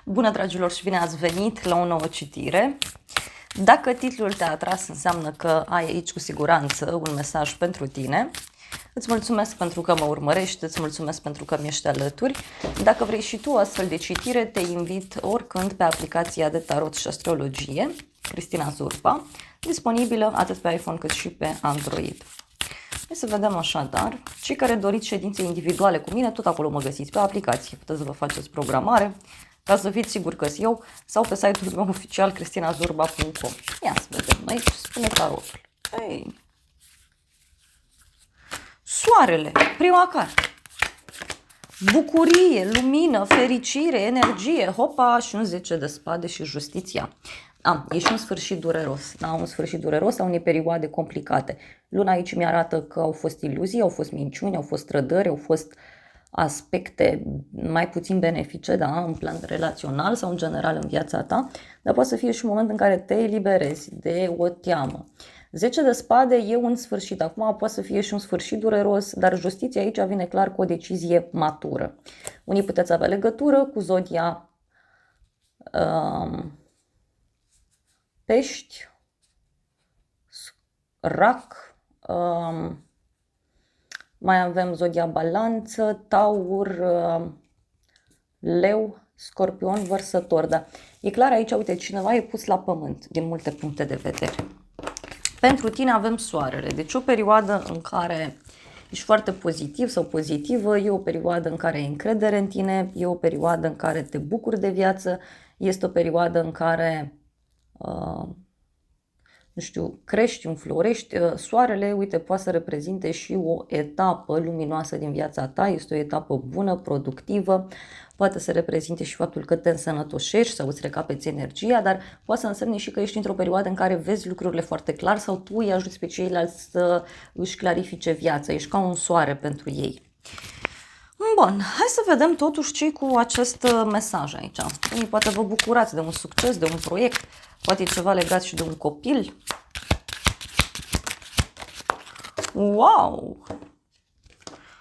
Bună, dragilor, și bine ați venit la o nouă citire. Dacă titlul te-a atras, înseamnă că ai aici cu siguranță un mesaj pentru tine. Îți mulțumesc pentru că mă urmărești, îți mulțumesc pentru că mi ești alături. Dacă vrei și tu astfel de citire, te invit oricând pe aplicația de tarot și astrologie, Cristina Zurba, disponibilă atât pe iPhone cât și pe Android. Hai să vedem așadar. Cei care doriți ședințe individuale cu mine, tot acolo mă găsiți pe aplicație. Puteți să vă faceți programare, ca să fiți siguri că-s eu, sau pe site-ul meu oficial cristinazurba.com. Ia să vedem aici, spune tarotul. Ei. Soarele, prima carte. Bucurie, lumină, fericire, energie, hopa, și un 10 de spade și justiția. E și un sfârșit dureros, da? Un sfârșit dureros a unei perioade complicate. Luna aici mi-arată că au fost iluzii, au fost minciuni, au fost trădări, au fost aspecte mai puțin benefice, da? În plan relațional sau în general în viața ta, dar poate să fie și un moment în care te eliberezi de o teamă. 10 de spade e un sfârșit, acum poate să fie și un sfârșit dureros, dar justiția aici vine clar cu o decizie matură. Unii puteți avea legătură cu zodia pești, rac, mai avem zodia balanță, taur, leu, scorpion, vărsător. Da. E clar aici, uite, cineva e pus la pământ din multe puncte de vedere. Pentru tine avem soarele, deci o perioadă în care ești foarte pozitiv sau pozitivă, e o perioadă în care ai încredere în tine, e o perioadă în care te bucuri de viață, este o perioadă în care nu știu, crești, înflorești. Soarele, uite, poate să reprezinte și o etapă luminoasă din viața ta, este o etapă bună, productivă, poate să reprezinte și faptul că te însănătoșești sau îți recapeți energia, dar poate să însemne și că ești într-o perioadă în care vezi lucrurile foarte clar sau tu îi ajuți pe ceilalți să își clarifice viața, ești ca un soare pentru ei. Bun, hai să vedem totuși ce cu acest mesaj aici. Unii poate vă bucurați de un succes, de un proiect, poate e ceva legat și de un copil. Wow!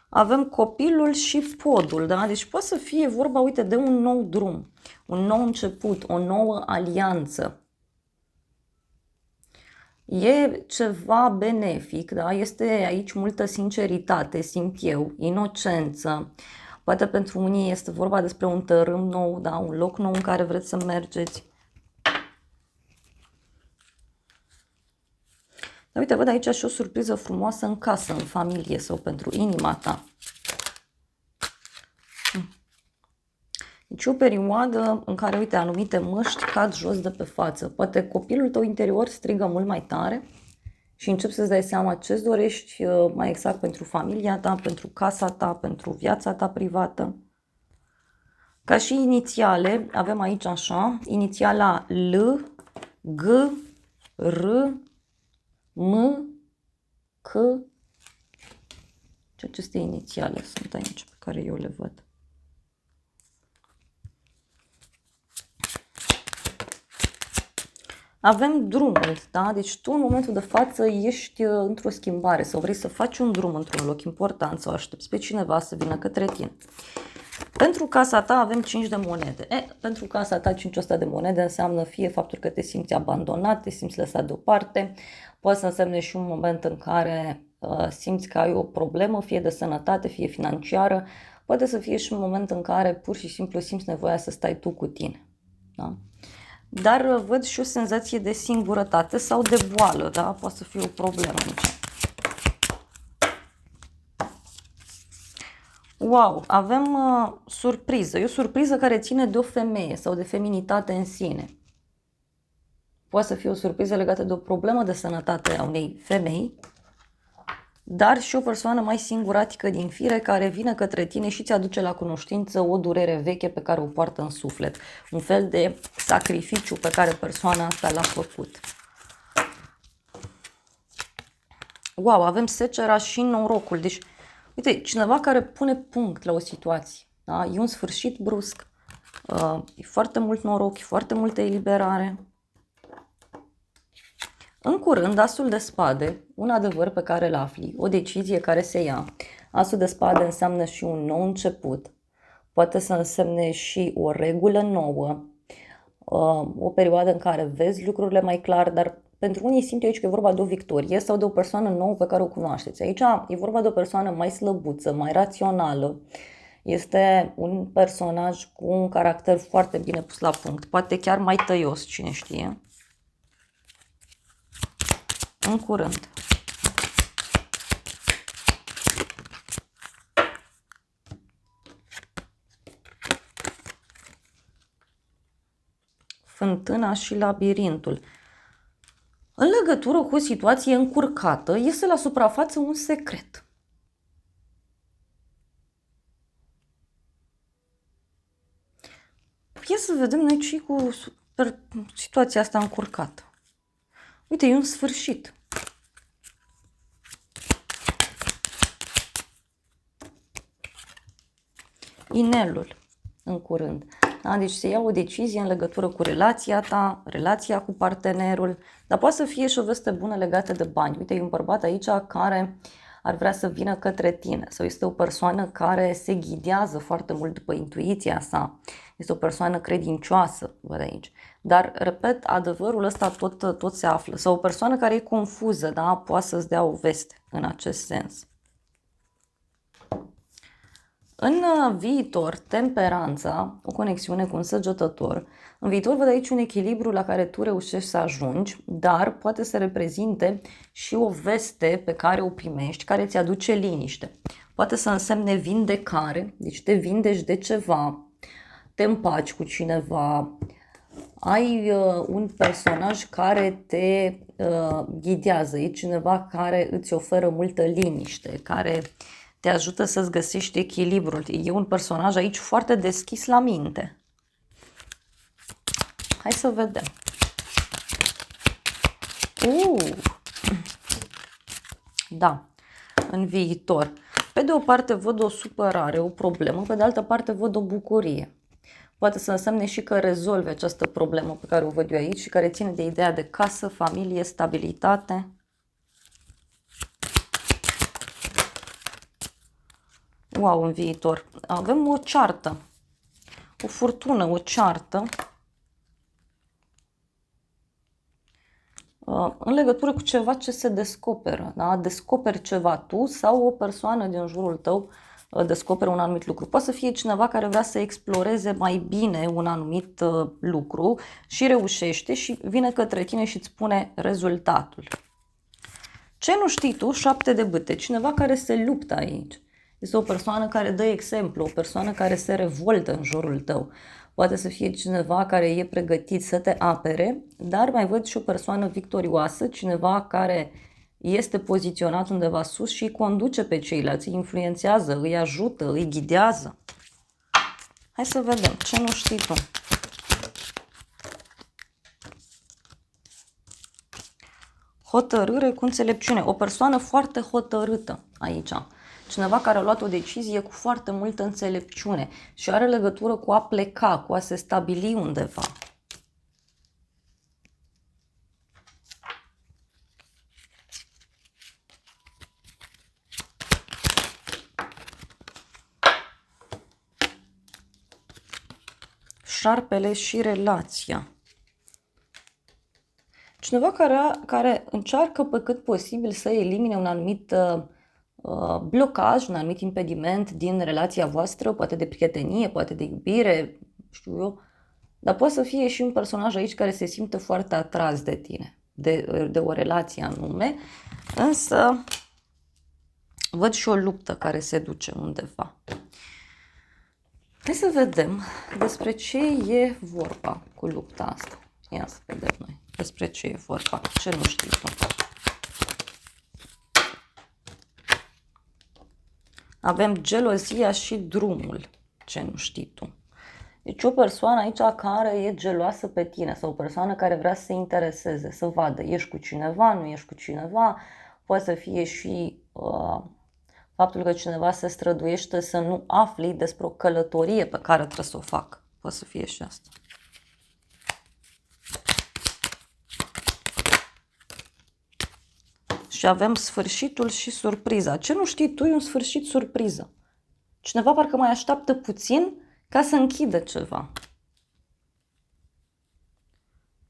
Avem copilul și podul, da? Deci poate să fie vorba, uite, de un nou drum, un nou început, o nouă alianță. E ceva benefic, da? Este aici multă sinceritate, simt eu, inocență. Poate pentru unii este vorba despre un tărâm nou, da? Un loc nou în care vreți să mergeți. Dar uite, văd aici și o surpriză frumoasă în casă, în familie sau pentru inima ta. Deci o perioadă în care, uite, anumite măști cad jos de pe față. Poate copilul tău interior strigă mult mai tare și începi să-ți dai seama ce-ți dorești mai exact pentru familia ta, pentru casa ta, pentru viața ta privată. Ca și inițiale, avem aici așa, inițiala L, G, R, M, C. Ce aceste inițiale sunt aici pe care eu le văd? Avem drumul, da? Deci tu în momentul de față ești într-o schimbare sau vrei să faci un drum într-un loc important sau aștepți pe cineva să vină către tine. Pentru casa ta avem 5 de monede. Pentru casa ta 5 de monede înseamnă fie faptul că te simți abandonat, te simți lăsat deoparte, poate să însemne și un moment în care simți că ai o problemă, fie de sănătate, fie financiară, poate să fie și un moment în care pur și simplu simți nevoia să stai tu cu tine. Da? Dar văd și o senzație de singurătate sau de boală, da? Poate să fie o problemă aici. Wow, avem surpriză. E o surpriză care ține de o femeie sau de feminitate în sine. Poate să fie o surpriză legată de o problemă de sănătate a unei femei, dar și o persoană mai singuratică din fire care vine către tine și ți aduce la cunoștință o durere veche pe care o poartă în suflet. Un fel de sacrificiu pe care persoana asta l-a făcut. Wow, avem secera și norocul. Deci, uite, cineva care pune punct la o situație. Da? E un sfârșit brusc. E foarte mult noroc, e foarte multă eliberare. În curând, asul de spade, un adevăr pe care îl afli, o decizie care se ia. Asul de spade înseamnă și un nou început. poate să însemne și o regulă nouă, o perioadă în care vezi lucrurile mai clar, dar pentru unii simt eu aici că e vorba de o victorie sau de o persoană nouă pe care o cunoașteți. Aici e vorba de o persoană mai slăbuță, mai rațională. Este un personaj cu un caracter foarte bine pus la punct, poate chiar mai tăios, cine știe. În curând. Fântâna și labirintul. În legătură cu o situație încurcată, iese la suprafață un secret. Ia să vedem noi ce cu situația asta încurcată. Uite, e un sfârșit. Inelul, în curând. Da? Deci se ia o decizie în legătură cu relația ta, relația cu partenerul, dar poate să fie și o veste bună legată de bani. Uite, e un bărbat aici care ar vrea să vină către tine sau este o persoană care se ghidează foarte mult după intuiția sa. Este o persoană credincioasă, văd aici. Dar, repet, adevărul ăsta tot se află. Sau o persoană care e confuză, da? Poate să-ți dea o veste în acest sens. În viitor, temperanța, o conexiune cu un săgetător. În viitor văd aici un echilibru la care tu reușești să ajungi, dar poate să reprezinte și o veste pe care o primești, care ți aduce liniște. Poate să însemne vindecare, deci te vindeci de ceva, te împaci cu cineva, ai un personaj care te ghidează, e cineva care îți oferă multă liniște, care te ajută să-ți găsești echilibrul. E un personaj aici foarte deschis la minte. Hai să vedem. Da, în viitor. Pe de o parte văd o supărare, o problemă, pe de altă parte văd o bucurie. Poate să însemne și că rezolvi această problemă pe care o văd eu aici și care ține de ideea de casă, familie, stabilitate. Wow, în viitor. Avem o ceartă, o furtună, o ceartă în legătură cu ceva ce se descoperă. Da? Descoperi ceva tu sau o persoană din jurul tău descoperă un anumit lucru. Poate să fie cineva care vrea să exploreze mai bine un anumit lucru și reușește și vine către tine și îți spune rezultatul. Ce nu știi tu? 7 de bâte. Cineva care se luptă aici. Este o persoană care dă exemplu, o persoană care se revoltă în jurul tău. Poate să fie cineva care e pregătit să te apere, dar mai văd și o persoană victorioasă, cineva care este poziționat undeva sus și îi conduce pe ceilalți, îi influențează, îi ajută, îi ghidează. Hai să vedem ce nu știi tu. Hotărâre cu înțelepciune. O persoană foarte hotărâtă aici. Cineva care a luat o decizie cu foarte multă înțelepciune și are legătură cu a pleca, cu a se stabili undeva. Șarpele și relația. Cineva care încearcă pe cât posibil să elimine un anumit blocaj, un anumit impediment din relația voastră, poate de prietenie, poate de iubire, știu eu, dar poate să fie și un personaj aici care se simte foarte atras de tine, de o relație anume, însă văd și o luptă care se duce undeva. Hai să vedem despre ce e vorba cu lupta asta. Ia să vedem noi despre ce e vorba, ce nu știi tu. Avem gelozia și drumul, ce nu știi tu. Deci o persoană aici care e geloasă pe tine sau o persoană care vrea să se intereseze, să vadă, ești cu cineva, nu ești cu cineva, poate să fie și faptul că cineva se străduiește să nu afli despre o călătorie pe care trebuie să o facă. Poate să fie și asta. Și avem sfârșitul și surpriza. Ce nu știi tu e un sfârșit surpriză. Cineva parcă mai așteaptă puțin ca să închidă ceva.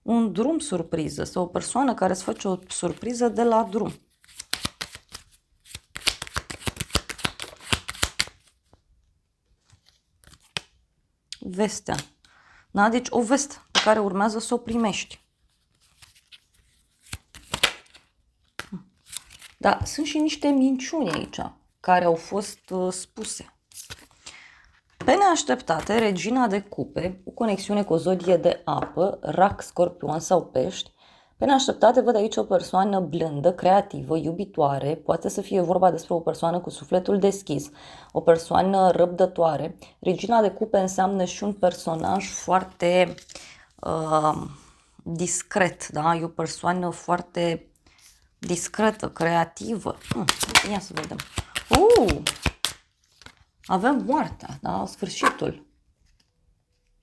Un drum surpriză sau o persoană care îți face o surpriză de la drum. Vestea. Da? Deci o veste pe care urmează să o primești. Dar sunt și niște minciuni aici care au fost spuse. Pe neașteptate, regina de cupe, cu conexiune cu o zodie de apă, rac, scorpion sau pești. Pe neașteptate văd aici o persoană blândă, creativă, iubitoare, poate să fie vorba despre o persoană cu sufletul deschis, o persoană răbdătoare. Regina de cupe înseamnă și un personaj foarte discret, da? E o persoană foarte discretă, creativă. Ia să vedem. Avem moartea, da? Sfârșitul.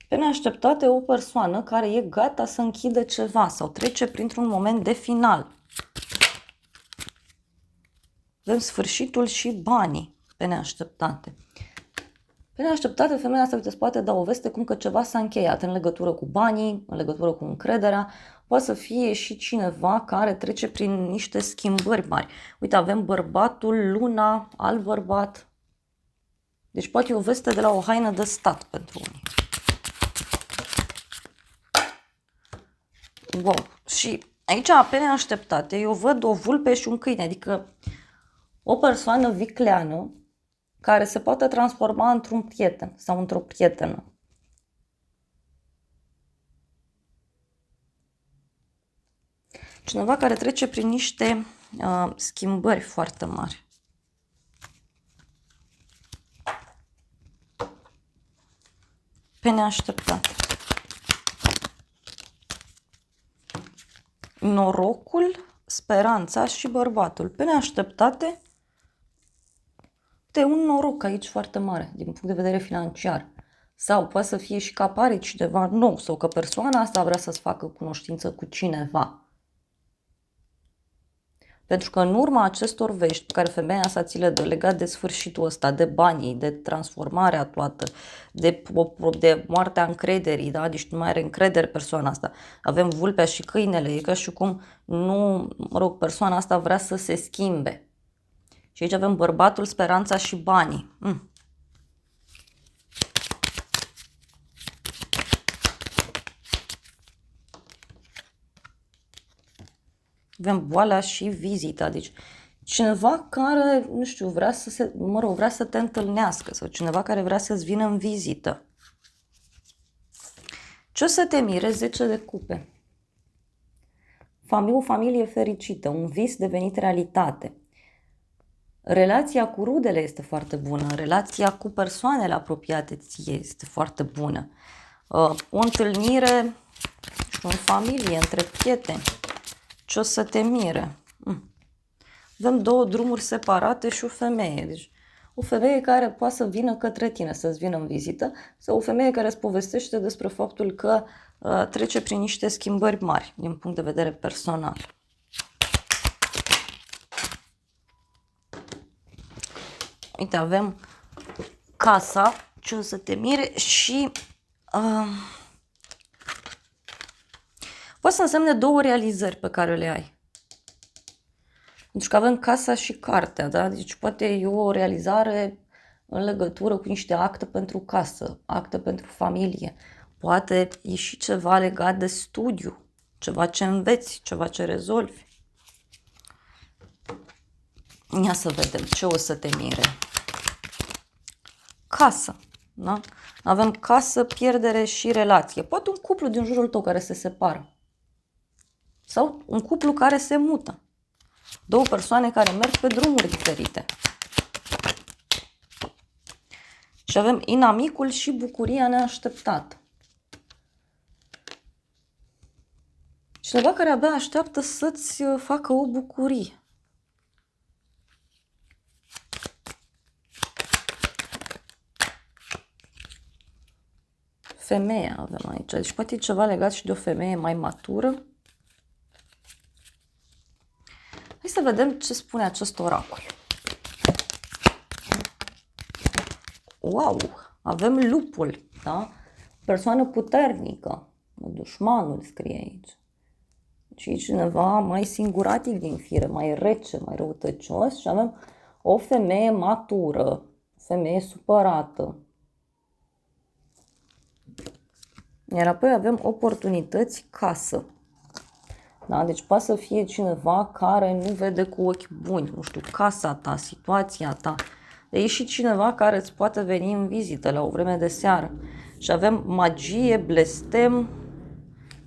Pe neașteptate, o persoană care e gata să închidă ceva sau trece printr-un moment de final. Avem sfârșitul și banii pe neașteptate. Pe neașteptate, femeia asta îți poate da o veste cum că ceva s-a încheiat în legătură cu banii, în legătură cu încrederea. Poate să fie și cineva care trece prin niște schimbări mari. Uite, avem bărbatul, luna, alt bărbat. Deci poate e o veste de la o haină de stat pentru unii. Wow. Și aici, pe neașteptate, eu văd o vulpe și un câine, adică o persoană vicleană care se poate transforma într-un prieten sau într-o prietenă. Cineva care trece prin niște schimbări foarte mari. Pe neașteptate. Norocul, speranța și bărbatul. Pe neașteptate, de un noroc aici foarte mare, din punct de vedere financiar. Sau poate să fie și că apare cineva nou sau că persoana asta vrea să-ți facă cunoștință cu cineva. Pentru că în urma acestor vești pe care femeia asta ți le dă legat de sfârșitul ăsta, de banii, de transformarea toată, de moartea încrederii, da? Deci nu mai are încredere persoana asta. Avem vulpea și câinele, e ca și cum nu, persoana asta vrea să se schimbe. Și aici avem bărbatul, speranța și banii. Avem boala și vizita. Deci cineva care, nu știu, vrea să te întâlnească sau cineva care vrea să-ți vină în vizită. Ce o să te mire? 10 de cupe. O familie fericită, un vis devenit realitate. Relația cu rudele este foarte bună, relația cu persoanele apropiate ție este foarte bună. O întâlnire, în familie, între prieteni. Ce o să te mire? Avem două drumuri separate și o femeie. Deci, o femeie care poate să vină către tine, să-ți vină în vizită, sau o femeie care îți povestește despre faptul că trece prin niște schimbări mari din punct de vedere personal. Uite, avem casa, ce o să te mire și poate să însemne două realizări pe care le ai. Pentru că avem casa și cartea, da? Deci poate e o realizare în legătură cu niște acte pentru casă, acte pentru familie. Poate e și ceva legat de studiu, ceva ce înveți, ceva ce rezolvi. Ia să vedem ce o să te mire. Casă, da? Avem casă, pierdere și relație. Poate un cuplu din jurul tău care se separă. Sau un cuplu care se mută. Două persoane care merg pe drumuri diferite. Și avem inamicul și bucuria neașteptată. Cineva care abia așteaptă să-ți facă o bucurie. Femeia avem aici. Deci poate e ceva legat și de o femeie mai matură. Hai să vedem ce spune acest oracol. Wow! Avem lupul, da? Persoană puternică, dușmanul scrie aici. Și cineva mai singuratic din fire, mai rece, mai răutăcios și avem o femeie matură, o femeie supărată. Iar apoi avem oportunități casă. Da? Deci poate să fie cineva care nu vede cu ochi buni, nu știu, casa ta, situația ta. E și cineva care îți poate veni în vizită la o vreme de seară. Și avem magie, blestem,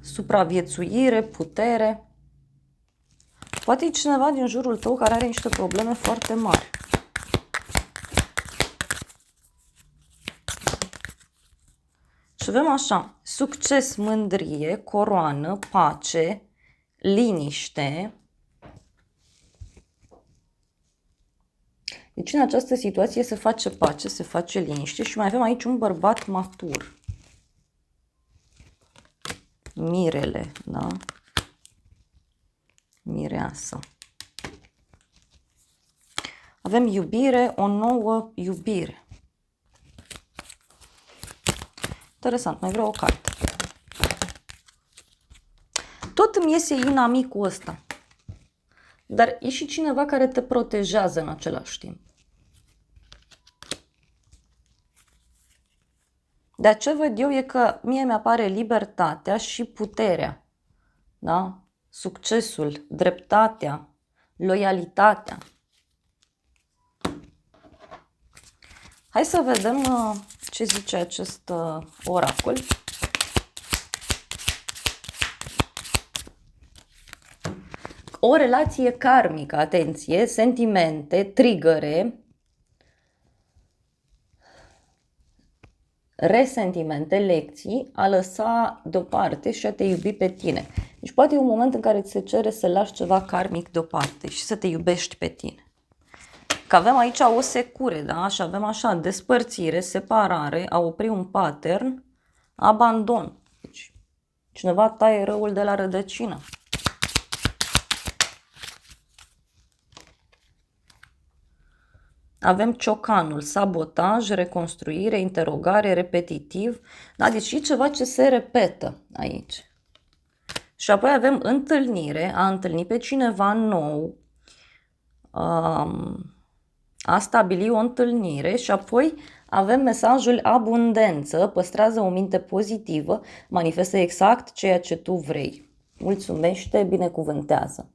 supraviețuire, putere. Poate e cineva din jurul tău care are niște probleme foarte mari. Și avem așa, succes, mândrie, coroană, pace, liniște. Deci în această situație se face pace, se face liniște și mai avem aici un bărbat matur. Mirele, da? Mireasă. Avem iubire, o nouă iubire. Interesant, mai vreau o carte. Tot îmi iese inamicul ăsta. Dar e și cineva care te protejează în același timp. Dar ce văd eu e că mie mi-apare libertatea și puterea. Da? Succesul, dreptatea, loialitatea. Hai să vedem ce zice acest oracol. O relație karmică, atenție, sentimente, trigăre, resentimente, lecții, a lăsa deoparte și a te iubi pe tine. Deci poate e un moment în care ți se cere să lași ceva karmic deoparte și să te iubești pe tine. Că avem aici o secure, da? Și avem așa, despărțire, separare, a opri un pattern, abandon. Deci cineva taie răul de la rădăcină. Avem ciocanul, sabotaj, reconstruire, interogare, repetitiv. Da? Deci e ceva ce se repetă aici. Și apoi avem întâlnire, a întâlni pe cineva nou, a stabili o întâlnire și apoi avem mesajul abundență, păstrează o minte pozitivă, manifestă exact ceea ce tu vrei. Mulțumește, binecuvântează.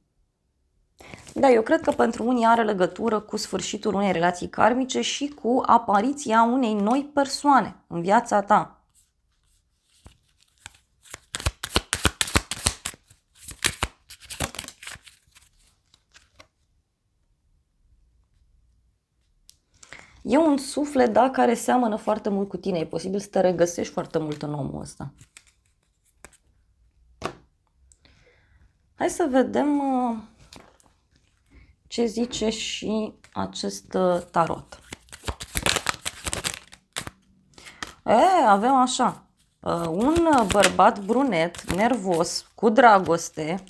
Da, eu cred că pentru unii are legătură cu sfârșitul unei relații karmice și cu apariția unei noi persoane în viața ta. E un suflet, da, care seamănă foarte mult cu tine. E posibil să te regăsești foarte mult în omul ăsta. Hai să vedem ce zice și acest tarot. Avem așa, un bărbat brunet, nervos, cu dragoste,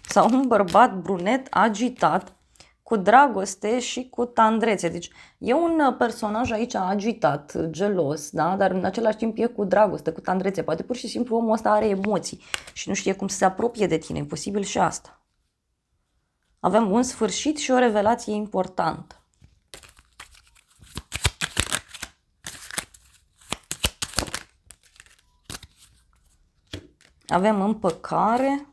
sau un bărbat brunet agitat, cu dragoste și cu tandrețe. Deci e un personaj aici agitat, gelos, da? Dar în același timp e cu dragoste, cu tandrețe. Poate pur și simplu omul ăsta are emoții și nu știe cum să se apropie de tine. E posibil și asta. Avem un sfârșit și o revelație importantă. Avem împăcare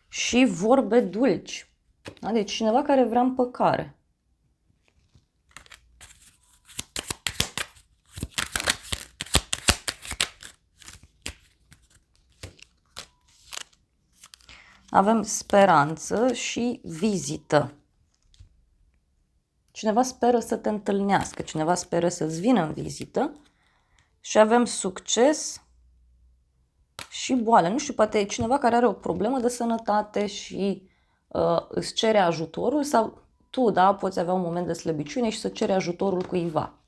și vorbe dulci. Da? Deci cineva care vrea împăcare. Avem speranță și vizită. Cineva speră să te întâlnească, cineva speră să-ți vină în vizită. Și avem succes și boală. Nu știu, poate e cineva care are o problemă de sănătate și îți cere ajutorul sau tu, da, poți avea un moment de slăbiciune și să ceri ajutorul cuiva.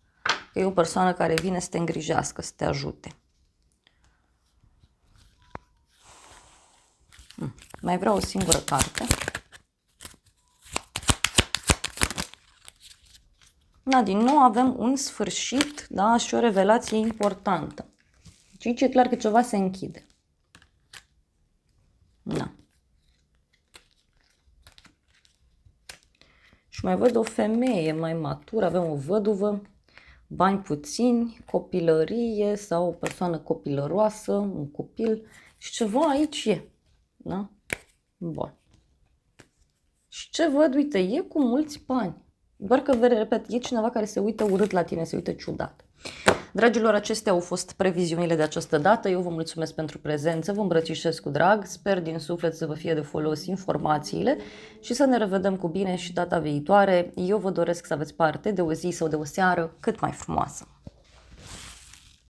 Că e o persoană care vine să te îngrijească, să te ajute. Mai vreau o singură carte. Da, din nou avem un sfârșit, da, și o revelație importantă. Și aici e clar că ceva se închide. Da. Și mai văd o femeie mai matură, avem o văduvă, bani puțini, copilărie sau o persoană copilăroasă, un copil și ceva aici e. Da? Bun. Și ce văd? Uite, e cu mulți bani. Doar că, repet, e cineva care se uită urât la tine, se uită ciudat. Dragilor, acestea au fost previziunile de această dată. Eu vă mulțumesc pentru prezență, vă îmbrățișez cu drag, sper din suflet să vă fie de folos informațiile și să ne revedem cu bine și data viitoare. Eu vă doresc să aveți parte de o zi sau de o seară cât mai frumoasă.